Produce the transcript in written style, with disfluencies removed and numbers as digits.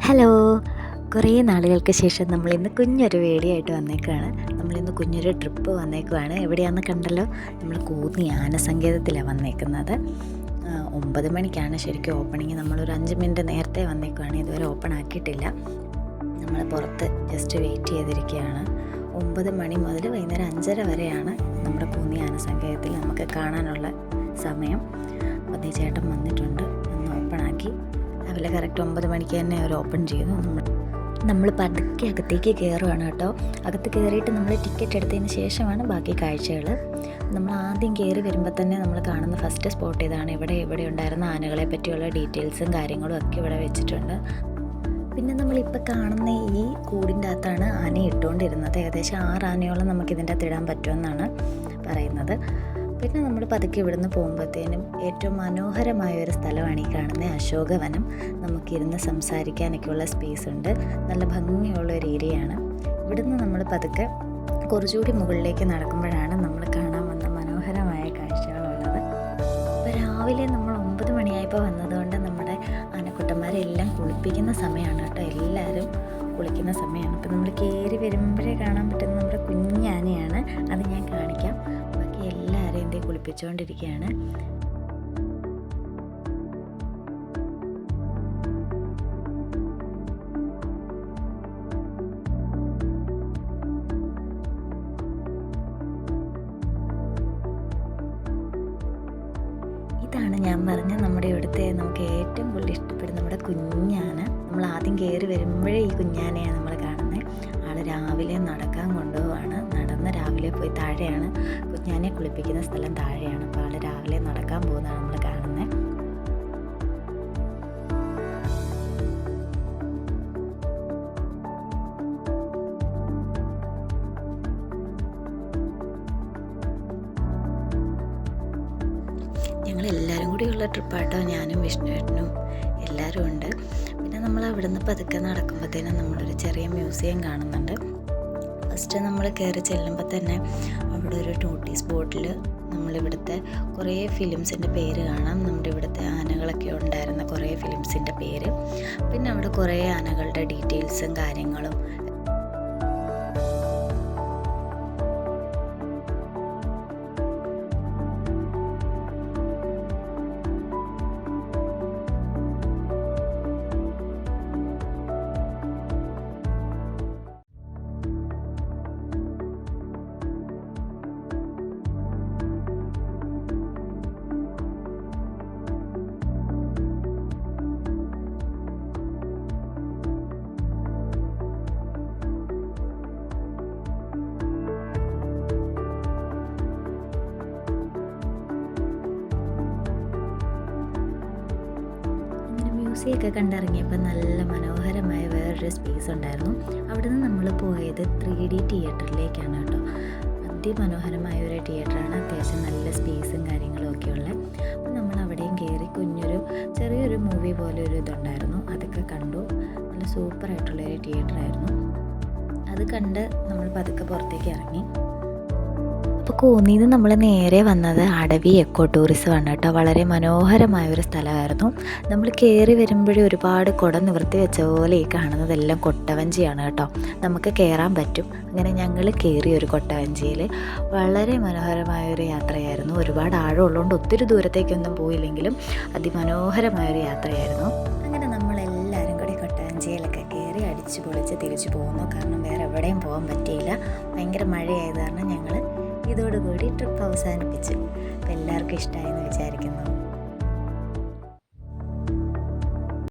Hello, കുറേ നാളുകൾക്ക് ശേഷം നമ്മളിന്ന് കുഞ്ഞൊരു വീഡിയോ ആയിട്ട് വന്നേക്കുകയാണ്. നമ്മളിന്ന് കുഞ്ഞൊരു ട്രിപ്പ് വന്നേക്കുവാണ്. എവിടെയാണെന്ന് കണ്ടല്ലോ, നമ്മൾ കൂന്നി ആനസങ്കേതത്തിലാണ് വന്നേക്കുന്നത്. 9 മണിക്കാണ് ശരിക്കും ഓപ്പണിങ്. നമ്മളൊരു 5 മിനിറ്റ് നേരത്തെ വന്നേക്കുവാണ്. ഇതുവരെ ഓപ്പൺ ആക്കിയിട്ടില്ല. നമ്മൾ പുറത്ത് ജസ്റ്റ് വെയിറ്റ് ചെയ്തിരിക്കുകയാണ്. 9 മണി മുതൽ വൈകുന്നേരം 5:30 വരെയാണ് നമ്മുടെ കൂന്നി ആനസങ്കേതത്തിൽ നമുക്ക് കാണാനുള്ള സമയം. അപ്പോൾ ചേട്ടൻ വന്നിട്ടുണ്ട്, ഒന്ന് ഓപ്പൺ ആക്കി. രാവിലെ കറക്റ്റ് 9 മണിക്ക് തന്നെ അവർ ഓപ്പൺ ചെയ്തു. നമ്മൾ പതുക്കെ അകത്തേക്ക് കയറുകയാണ് കേട്ടോ. അകത്ത് കയറിയിട്ട് നമ്മൾ ടിക്കറ്റ് എടുത്തതിന് ശേഷമാണ് ബാക്കി കാഴ്ചകൾ. നമ്മൾ ആദ്യം കയറി വരുമ്പോൾ തന്നെ നമ്മൾ കാണുന്ന ഫസ്റ്റ് സ്പോട്ട് ഇതാണ്. ഇവിടെ ഉണ്ടായിരുന്ന ആനകളെ പറ്റിയുള്ള ഡീറ്റെയിൽസും കാര്യങ്ങളും ഒക്കെ ഇവിടെ വെച്ചിട്ടുണ്ട്. പിന്നെ നമ്മളിപ്പോൾ കാണുന്ന ഈ കൂടിൻ്റെ അകത്താണ് ആന ഇട്ടുകൊണ്ടിരുന്നത്. ഏകദേശം 6 ആനയോളം നമുക്കിതിൻ്റെ അകത്ത് ഇടാൻ പറ്റുമെന്നാണ് പറയുന്നത്. പിന്നെ നമ്മൾ പതുക്കെ ഇവിടുന്ന് പോകുമ്പോഴത്തേനും ഏറ്റവും മനോഹരമായ ഒരു സ്ഥലമാണ് ഈ കാണുന്ന അശോകവനം. നമുക്കിരുന്ന് സംസാരിക്കാനൊക്കെയുള്ള സ്പേസ് ഉണ്ട്. നല്ല ഭംഗിയുള്ള ഒരു ഏരിയയാണ്. ഇവിടുന്ന് നമ്മൾ പതുക്കെ കുറച്ചുകൂടി മുകളിലേക്ക് നടക്കുമ്പോഴാണ് നമ്മൾ കാണാൻ വന്ന മനോഹരമായ കാഴ്ചകളുള്ളത്. അപ്പോൾ രാവിലെ നമ്മൾ 9 മണിയായപ്പോൾ വന്നതുകൊണ്ട് നമ്മുടെ ആനക്കുട്ടന്മാരെല്ലാം കുളിപ്പിക്കുന്ന സമയമാണ് കേട്ടോ. എല്ലാവരും കുളിക്കുന്ന സമയമാണ്. അപ്പോൾ നമ്മൾ കയറി വരുമ്പോഴേ കാണാൻ പറ്റുന്ന നമ്മുടെ കുഞ്ഞാനയാണ്. അത് ഞാൻ കാണിക്കാം. ബാക്കി എല്ലാവരെയും എന്തേ കുളിപ്പിച്ചുകൊണ്ടിരിക്കുകയാണ്. ഇതാണ് ഞാൻ പറഞ്ഞ നമ്മുടെ ഇവിടുത്തെ നമുക്ക് ഏറ്റവും കൂടുതൽ ഇഷ്ടപ്പെടുന്ന നമ്മുടെ കുഞ്ഞാന. നമ്മൾ ആദ്യം കയറി വരുമ്പോഴേ ഈ കുഞ്ഞാനയാണ് നമ്മൾ കാണുന്നത്. ആൾ രാവിലെ നടക്കാൻ കൊണ്ടുപോവാണ്. നടന്ന് രാവിലെ പോയി താഴെയാണ് കുഞ്ഞാനെ കുളിപ്പിക്കുന്ന സ്ഥലം, താഴെയാണ്. അപ്പോൾ ആൾ രാവിലെ നടക്കാൻ പോകുന്നതാണ് നമ്മൾ കാണുന്നത്. ഞങ്ങളെല്ലാവരും കൂടിയുള്ള ട്രിപ്പാട്ടോ. ഞാനും വിഷ്ണുവേട്ടനും എല്ലാവരും ഉണ്ട്. പിന്നെ നമ്മൾ അവിടെ നിന്ന് പതുക്കെ നടക്കുമ്പോഴത്തേനും നമ്മളൊരു ചെറിയ മ്യൂസിയം കാണുന്നുണ്ട്. ഫസ്റ്റ് നമ്മൾ കയറി ചെല്ലുമ്പോൾ തന്നെ അവിടെ ഒരു നോട്ടീസ് ബോർഡിൽ നമ്മളിവിടുത്തെ കുറേ ഫിലിംസിൻ്റെ പേര് കാണാം. നമ്മുടെ ഇവിടുത്തെ ആനകളൊക്കെ ഉണ്ടായിരുന്ന കുറേ ഫിലിംസിൻ്റെ പേര്. പിന്നെ അവിടെ കുറേ ആനകളുടെ ഡീറ്റെയിൽസും കാര്യങ്ങളും. മ്യൂസിയമൊക്കെ കണ്ടിറങ്ങിയപ്പോൾ നല്ല മനോഹരമായ വേറൊരു സ്പേസ് ഉണ്ടായിരുന്നു. അവിടെ നിന്ന് നമ്മൾ പോയത് 3D തിയേറ്ററിലേക്കാണ് കേട്ടോ. അതിമനോഹരമായ ഒരു തിയേറ്ററാണ്. അത്യാവശ്യം നല്ല സ്പേസും കാര്യങ്ങളും ഒക്കെ ഉള്ളത്. അപ്പോൾ നമ്മൾ അവിടെയും കയറി ചെറിയൊരു മൂവി പോലെ ഒരു ഇതുണ്ടായിരുന്നു. അതൊക്കെ കണ്ടു. നല്ല സൂപ്പറായിട്ടുള്ളൊരു തിയേറ്ററായിരുന്നു. അത് കണ്ട് നമ്മൾ പതുക്കെ പുറത്തേക്ക് ഇറങ്ങി. അപ്പോൾ കൂന്നിയിൽ നിന്ന് നമ്മൾ നേരെ വന്നത് അടവി എക്കോ ടൂറിസമാണ് കേട്ടോ. വളരെ മനോഹരമായ ഒരു സ്ഥലമായിരുന്നു. നമ്മൾ കയറി വരുമ്പോഴേ ഒരുപാട് കുട നിവർത്തി വെച്ച പോലെ ഈ കാണുന്നതെല്ലാം കൊട്ടവഞ്ചിയാണ് കേട്ടോ. നമുക്ക് കയറാൻ പറ്റും. അങ്ങനെ ഞങ്ങൾ കയറി ഒരു കൊട്ടവഞ്ചിയിൽ. വളരെ മനോഹരമായൊരു യാത്രയായിരുന്നു. ഒരുപാട് ആഴമുള്ളതുകൊണ്ട് ഒത്തിരി ദൂരത്തേക്കൊന്നും പോയില്ലെങ്കിലും അതിമനോഹരമായൊരു യാത്രയായിരുന്നു. അങ്ങനെ നമ്മളെല്ലാവരും കൂടി കൊട്ടവഞ്ചിയിലൊക്കെ കയറി അടിച്ചു പൊളിച്ച് തിരിച്ചു പോകുന്നു. കാരണം വേറെ എവിടെയും പോകാൻ പറ്റിയില്ല. ഭയങ്കര മഴയായത് കാരണം ഞങ്ങൾ ഇതോടുകൂടി ട്രിപ്പ് അവസാനിപ്പിച്ചു. അപ്പോൾ എല്ലാവർക്കും ഇഷ്ടമായെന്ന് വിചാരിക്കുന്നു.